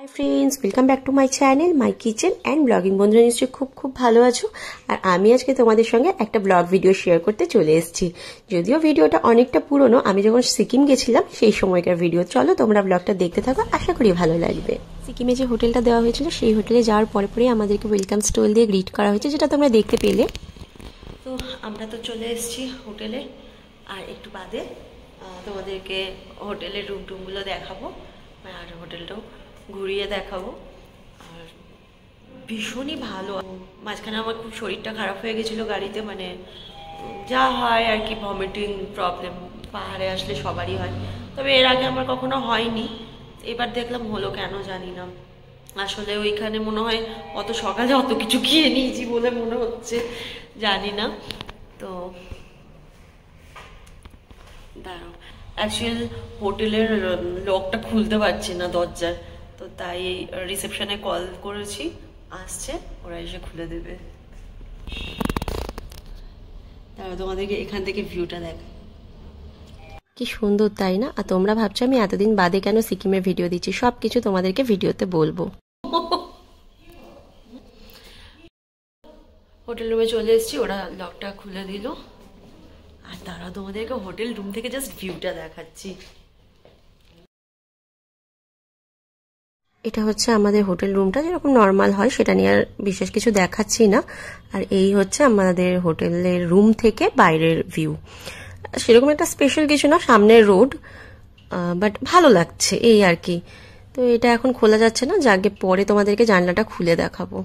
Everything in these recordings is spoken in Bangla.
Hi friends, welcome back to my channel my kitchen and blogging. বন্ধুরা নিশ্চয়ই খুব খুব ভালো আছো। আর আমি আজকে তোমাদের সঙ্গে একটা ব্লগ ভিডিও শেয়ার করতে চলে এসেছি। যদিও ভিডিওটা অনেকটা পুরনো, আমি যখন সিকিম গেছিলাম সেই সময়কার ভিডিও। চলো তোমরা ব্লগটা দেখতে থাকো, আশা করি ভালো লাগবে। সিকিমে যে হোটেলটা দেওয়া হয়েছিল সেই হোটেলে যাওয়ার পরে পরেই আমাদেরকে ওয়েলকাম স্টল দিয়ে গ্রিট করা হয়েছে, যেটা তোমরা দেখতে পেলে। তো আমরা তো চলে এসেছি হোটেলে, আর একটু বাদে তোমাদেরকে হোটেলের রুমগুলো দেখাবো আর হোটেলটাও ঘুরিয়ে দেখাবো। আর ভীষণই ভালো। মাঝখানে আমার খুব শরীরটা খারাপ হয়ে গেছিলো গাড়িতে, মানে যা হয় আর কি, ভমিটিং প্রবলেম পাহাড়ে আসলে সবারই হয়, তবে এর আগে আমার কখনো হয়নি। এবার দেখলাম হলো, কেন জানি না। আসলে ওইখানে মনে হয় অত সকালে অত কিছু খেয়ে নিয়েছি বলে মনে হচ্ছে, জানি না। তো দাঁড়াও, অ্যাকচুয়াল হোটেলের লকটা খুলতে পারছি না দরজার, তো তাই রিসেপশনে কল করেছি, আসছে, ওরা এসে খুলে দেবে। তারা তোমাদেরকে এখান থেকে ভিউটা দেখায়, কি সুন্দর তাই না? আর তোমরা ভাবছো আমি এতদিন বাদে কেন সিকিমের ভিডিও দিচ্ছি, সব কিছু তোমাদেরকে ভিডিওতে বলবো। হোটেল রুমে চলে এসেছি, ওরা লকটা খুলে দিল, আর তারা তোমাদেরকে হোটেল রুম থেকে জাস্ট ভিউটা দেখাচ্ছি। এটা হচ্ছে আমাদের হোটেল রুমটা, যেরকম নর্মাল হয়, সেটা নিয়ে আর বিশেষ কিছু দেখাচ্ছি না। আর এই হচ্ছে আমাদের হোটেলের রুম থেকে বাইরের ভিউ। সেরকম একটা স্পেশাল কিছু না, সামনের রোড, বাট ভালো লাগছে এই আর কি। তো এটা এখন খোলা যাচ্ছে না, যাকে পরে তোমাদেরকে জানলাটা খুলে দেখাবো।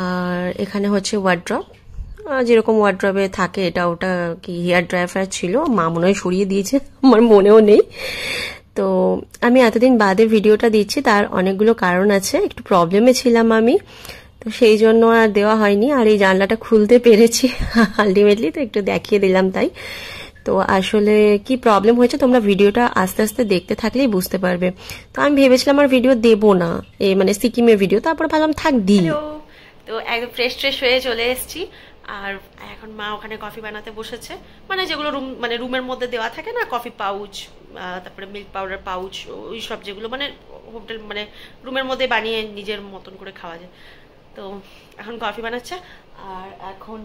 আর এখানে হচ্ছে ওয়ার্ড্রপ, যেরকম ওয়ার্ড্রপে থাকে, এটা ওটা কি হেয়ার ড্রায়ার ছিল, মা মনে হয় সরিয়ে দিয়েছে, আমার মনেও নেই। তো আমি এতদিন বাদে ভিডিওটা দিচ্ছি, তার অনেকগুলো কারণ আছে। একটু প্রবলেমে ছিলাম আমি, তো সেই জন্য আর দেওয়া হয়নি। আর এই জানলাটা খুলতে পেরেছি আলটিমেটলি, তো একটু দেখিয়ে দিলাম তাই। তো আসলে কি প্রবলেম হয়েছে তোমরা ভিডিওটা আস্তে আস্তে দেখতে থাকলেই বুঝতে পারবে। তো আমি ভেবেছিলাম আর ভিডিও দেবো না, মানে সিকিমের ভিডিও, তারপর ভাবলাম থাক দিই। তো একদম ফ্রেশ হয়ে চলে এসেছি, আর এখন মা ওখানে কফি বানাতে বসেছে, মানে যেগুলো রুমের মধ্যে দেওয়া থাকে না, কফি পাউচ, তারপরে মিল্ক পাউডার পাউচ, ওই সব যেগুলো মানে হোটেল রুমের মধ্যে বানিয়ে নিজের মতন করে খাওয়া যায়। তো এখন কফি বানাচ্ছে, আর এখন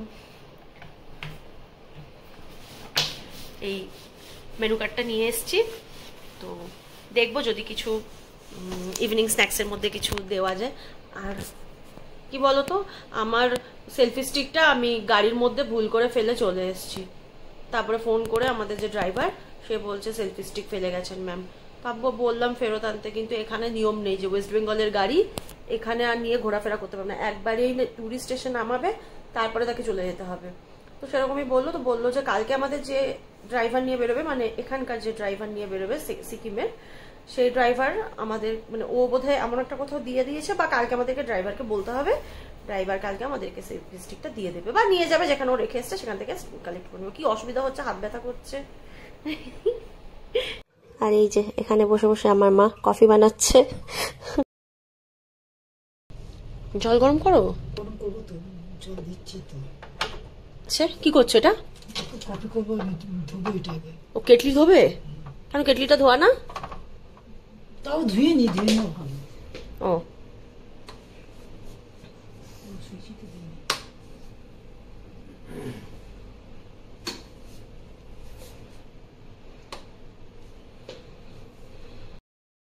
এই মেনু কার্ডটা নিয়ে এসেছি। তো দেখবো যদি কিছু ইভিনিং স্ন্যাক্সের মধ্যে কিছু দেওয়া যায়। আর কি বলতো, আমার সেলফি স্টিকটা আমি গাড়ির মধ্যে ভুল করে ফেলে চলে এসেছি। তারপরে ফোন করে আমাদের যে ড্রাইভার, সে বলছে সেলফি স্টিক ফেলে গেছেন ম্যাম। তারপর বললাম ফেরত আনতে, কিন্তু এখানে নিয়ম নেই যে ওয়েস্ট বেঙ্গলের গাড়ি এখানে আর নিয়ে ঘোরাফেরা করতে পারবে না, একবারেই টুরিস্ট স্টেশন নামাবে, তারপরে তাকে চলে যেতে হবে। তো সেরকমই বললো। তো বললো যে কালকে আমাদের যে ড্রাইভার নিয়ে বেরোবে, মানে এখানকার যে ড্রাইভার নিয়ে বেরোবে সিকিমের, সেই ড্রাইভার আমাদের, মানে ও বোধহয় এমন একটা কোথাও দিয়ে দিয়েছে, বা কালকে আমাদেরকে ড্রাইভারকে বলতে হবে, ড্রাইভার কালকে আমাদেরকে সেলফি স্টিকটা দিয়ে দেবে বা নিয়ে যাবে, যেখানে ও রেখে এসছে সেখান থেকে কালেক্ট করবে। কি অসুবিধা হচ্ছে, হাত ব্যথা করছে। আর এই যে এখানে বসে বসে আমার মা কফি বানাচ্ছে। জল গরম করো, স্যার কি করছো এটা? ও কেটলি ধোবে? কেন কেটলিটা ধোয়া না? তাও ধুয়ে নি, ধুয়ে নাও ভালো। ও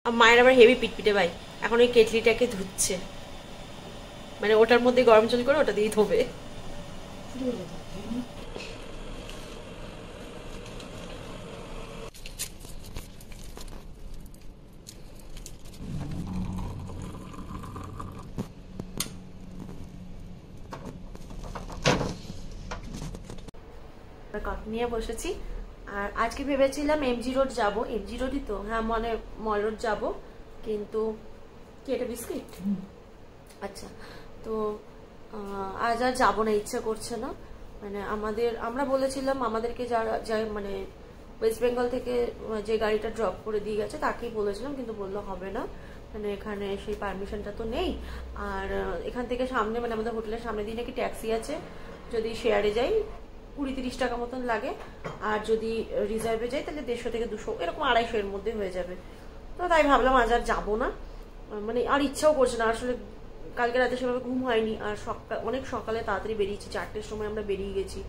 মায়ের আবার হেভি পিটপিটে ভাই, এখন ওই কেটলিটাকে ধুচ্ছে, মানে ওটার মধ্যে গরম জল করে ওটা দিয়েই ধোবে। কফি নিয়ে বসেছি, আর আজকে ভেবেছিলাম এমজি রোড যাবো। এমজি রোডই তো, হ্যাঁ, মানে মল রোড যাবো, কিন্তু কি এটা বিস্কিট? আচ্ছা, তো আজ আর যাবো না, ইচ্ছা করছে না। মানে আমরা বলেছিলাম আমাদেরকে যারা মানে ওয়েস্ট বেঙ্গল থেকে যে গাড়িটা ড্রপ করে দিয়ে গেছে তাকেই বলেছিলাম, কিন্তু বললো হবে না, মানে এখানে সেই পারমিশনটা তো নেই। আর এখান থেকে সামনে, মানে আমাদের হোটেলের সামনে দিয়ে নাকি ট্যাক্সি আছে, যদি শেয়ারে যাই 20-30 টাকা মতন লাগে, আর যদি রিজার্ভে যাই তাহলে 150 থেকে 200, এরকম 250 এর মধ্যে হয়ে যাবে। তো তাই ভাবলাম আজ আর যাবো না, মানে আর ইচ্ছাও করছে না আসলে। কালকে রাতে সেভাবে ঘুম হয়নি, আর অনেক সকালে তাড়াতাড়ি বেরিয়েছি, 4টের সময় আমরা বেরিয়ে গেছি।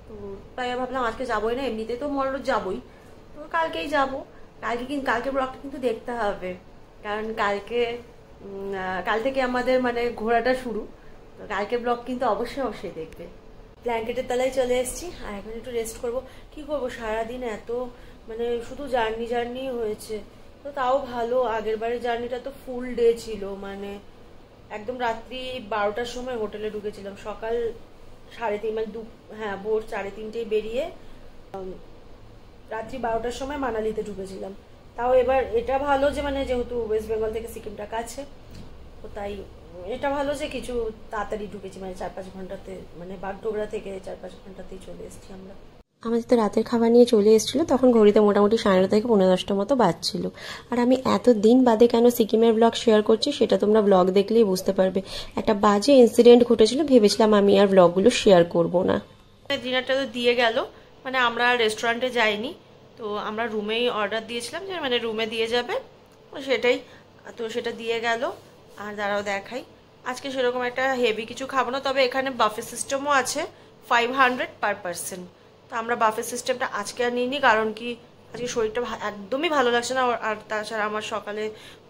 তো তাই ভাবলাম আজকে যাবোই না, এমনিতে তো মল রোড যাবোই, তো কালকেই যাবো। কালকে ব্লগটা কিন্তু দেখতে হবে, কারণ কাল থেকে আমাদের মানে ঘোরাটা শুরু। তো কালকে ব্লগ কিন্তু অবশ্যই দেখবে। ব্ল্যাঙ্কেটের তলায় চলে এসেছি, আর এখন একটু রেস্ট করব। কি করবো, সারাদিন এত মানে শুধু জার্নি হয়েছে। তো তাও ভালো, আগের বারের জার্নিটা তো ফুল ডে ছিল, মানে একদম রাত্রি 12টার সময় হোটেলে ঢুকেছিলাম, সকাল 3:30 মানে ভোর 3:30টায় বেরিয়ে রাত্রি 12টার সময় মানালিতে ঢুকেছিলাম। তাও এবার এটা ভালো যে মানে যেহেতু ওয়েস্ট বেঙ্গল থেকে সিকিমটা কাছে, তো তাই এটা ভালো যে কিছু তাড়াতাড়ি ঢুকেছি, মানে 4-5 ঘন্টাতে, মানে বাগডোগরা থেকে 4-5 ঘন্টাতেই চলে এসেছি আমরা। আমাদের তো রাতের খাবার নিয়ে চলে এসেছিলো, তখন ঘড়িতে মোটামুটি 9:30 থেকে 10:30টার মতো বাজছিল। আর আমি এত দিন বাদে কেন সিকিমের ব্লগ শেয়ার করছি সেটা তোমরা ব্লগ দেখলেই বুঝতে পারবে। একটা বাজে ইনসিডেন্ট ঘটেছিল, ভেবেছিলাম আমি আর ব্লগগুলো শেয়ার করব না। ডিনারটা তো দিয়ে গেল, মানে আমরা রেস্টুরেন্টে যাইনি, তো আমরা রুমেই অর্ডার দিয়েছিলাম যে মানে রুমে দিয়ে যাবে, সেটাই। তো সেটা দিয়ে গেল। আর দাঁড়াও দেখাই, আজকে সেরকম একটা হেভি কিছু খাবো না, তবে এখানে বাফে সিস্টেমও আছে, 500 পার পার্সন। তো আমরা বাফে সিস্টেমটা আজকে আর নিইনি, কারণ কি আজকে শরীরটা একদমই ভালো লাগছে না, আর তাছাড়া আমার সকালে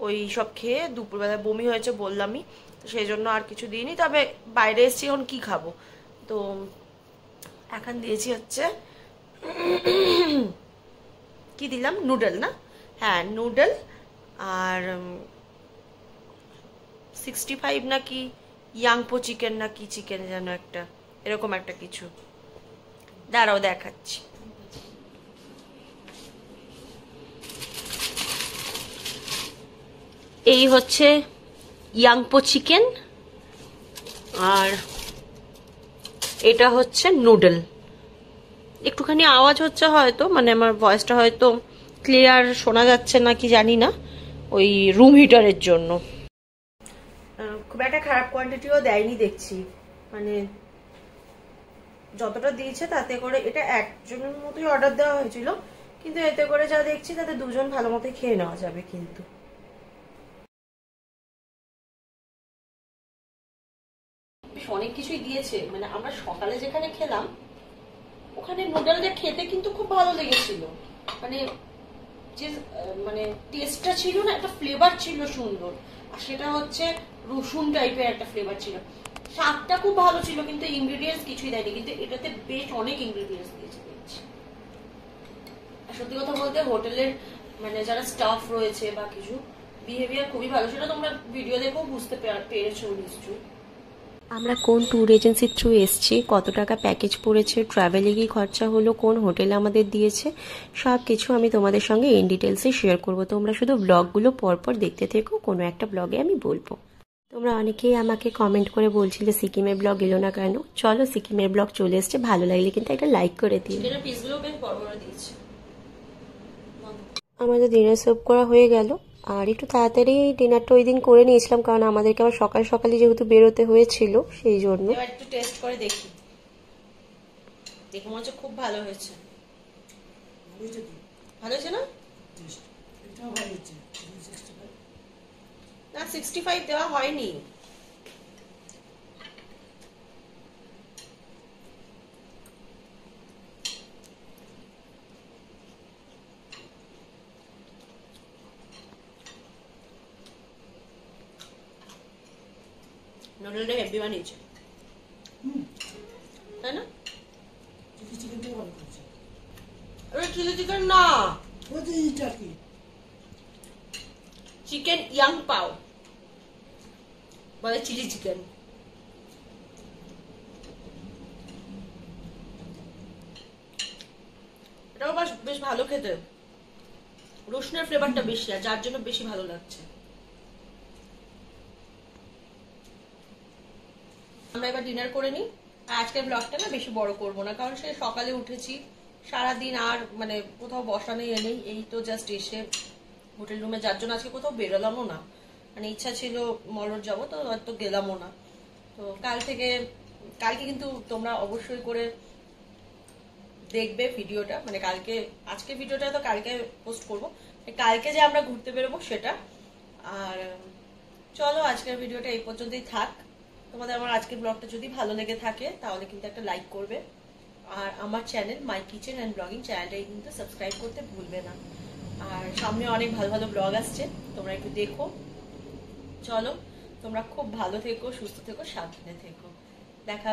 ওই সব খেয়ে দুপুরবেলা বমি হয়েছে বললামই, তো সেই জন্য আর কিছু দিইনি। তবে বাইরে এসেছি, এখন কি খাবো, তো এখন দিয়েছি হচ্ছে কি দিলাম, নুডল না, হ্যাঁ নুডল, আর 65 নাকি ইয়াংপো চিকেন না কি চিকেন যেন একটা, এরকম একটা কিছু, দাঁড়াও দেখাচ্ছি। এই হচ্ছে ইয়াংপো চিকেন, আর এটা হচ্ছে নুডল। একটুখানি আওয়াজ হচ্ছে হয়তো, মানে আমার ভয়েসটা হয়তো ক্লিয়ার শোনা যাচ্ছে না কি জানি না, ওই রুম হিটারের জন্য। খুব একটা খারাপ কোয়ান্টিটিও দেয়নি দেখছি, মানে যতটা দিয়েছে তাতে করে, এটা একজনের মতোই অর্ডার দেওয়া হয়েছিল, কিন্তু এতে করে যা দেখছি তাতে দুজন ভালো মতোই খেয়ে নেওয়া যাবে। কিন্তু অনেক কিছুই দিয়েছে, মানে আমরা সকালে যেখানে খেলাম ওখানে নুডলটা খেতে কিন্তু খুব ভালো লেগেছিল, মানে যে মানে টেস্টটা ছিল না, একটা ফ্লেভার ছিল সুন্দর, আর সেটা হচ্ছে রসুন টাইপের একটা ফ্লেভার ছিল, স্বাদটা খুব ভালো ছিল, কিন্তু ইনগ্রেডিয়েন্টস কিছুই দেয়নি, কিন্তু এটাতে বেশ অনেক ইনগ্রেডিয়েন্টস দিয়েছে। আর সত্যি কথা বলতে হোটেলের মানে যারা স্টাফ রয়েছে বা কিছু বিহেভিয়ার খুবই ভালো, সেটা তোমরা ভিডিও দেখেও বুঝতে পেরেছো নিশ্চয়ই। আমরা কোন ট্যুর এজেন্সির থ্রু এসছি, কত টাকা প্যাকেজ পড়েছে, ট্রাভেলে কি খরচা হলো, কোন হোটেলে আমাদের দিয়েছে, সব কিছু আমি তোমাদের সঙ্গে ইন ডিটেলসে শেয়ার করবো। তোমরা শুধু ব্লগগুলো পরপর দেখতে থেকো, কোনো একটা ব্লগে আমি বলবো। তোমরা অনেকেই আমাকে কমেন্ট করে বলছিলে সিকিমের ব্লগ এলো না কেন। চলো, সিকিমের ব্লগ চলে এসছে, ভালো লাগলে কিন্তু একটা লাইক করে দিও। আমাদের ডিনার সার্ভ করা হয়ে গেল, আর একটু তাড়াতাড়ি ডিনারটা ওই দিন করে নিয়েছিলাম, কারণ আমাদেরকে আবার সকালে যেহেতু বেরোতে হয়েছিল, সেই জন্য। এবার একটু টেস্ট করে দেখি, দেখো মনে হচ্ছে খুব ভালো হয়েছে। ভালো হয়েছে না? না 65 দেওয়া হয়নি, নুডলটা হেভি বানিয়েছে, তাই না? চিলি চিকেন না, চিকেন ইয়াং পাও বলে, চিলি চিকেন। এটাও বেশ ভালো খেতে, রসুনের ফ্লেভারটা বেশি, আর যার জন্য বেশি ভালো লাগছে। আমরা এবার ডিনার করে নিই, আর আজকের ব্লগটা না বেশি বড় করব না, কারণ সে সকালে উঠেছি, সারাদিন আর মানে কোথাও বসা নেই এনেই, এই তো জাস্ট এসে হোটেল রুমে, যার জন্য আজকে কোথাও বেরোলামও না, মানে ইচ্ছা ছিল মল রোড যাবো, তো হয়তো গেলামও না। তো কালকে কিন্তু তোমরা অবশ্যই করে দেখবে ভিডিওটা, মানে আজকে ভিডিওটা তো কালকে পোস্ট করবো, কালকে যে আমরা ঘুরতে বেরোবো সেটা। আর চলো আজকের ভিডিওটা এই পর্যন্তই থাক। তোমাদের আমার আজকের ব্লগটা যদি ভালো লেগে থাকে তাহলে কিন্তু একটা লাইক করবে, আর আমার channel my kitchen and blogging চ্যানেলটাই কিন্তু সাবস্ক্রাইব করতে ভুলবে না। আর সামনে অনেক ভালো ভালো ব্লগ আসছে, তোমরা একটু দেখো। চলো তোমরা খুব ভালো থেকো, সুস্থ থেকো, সাবধানে থেকো। দেখা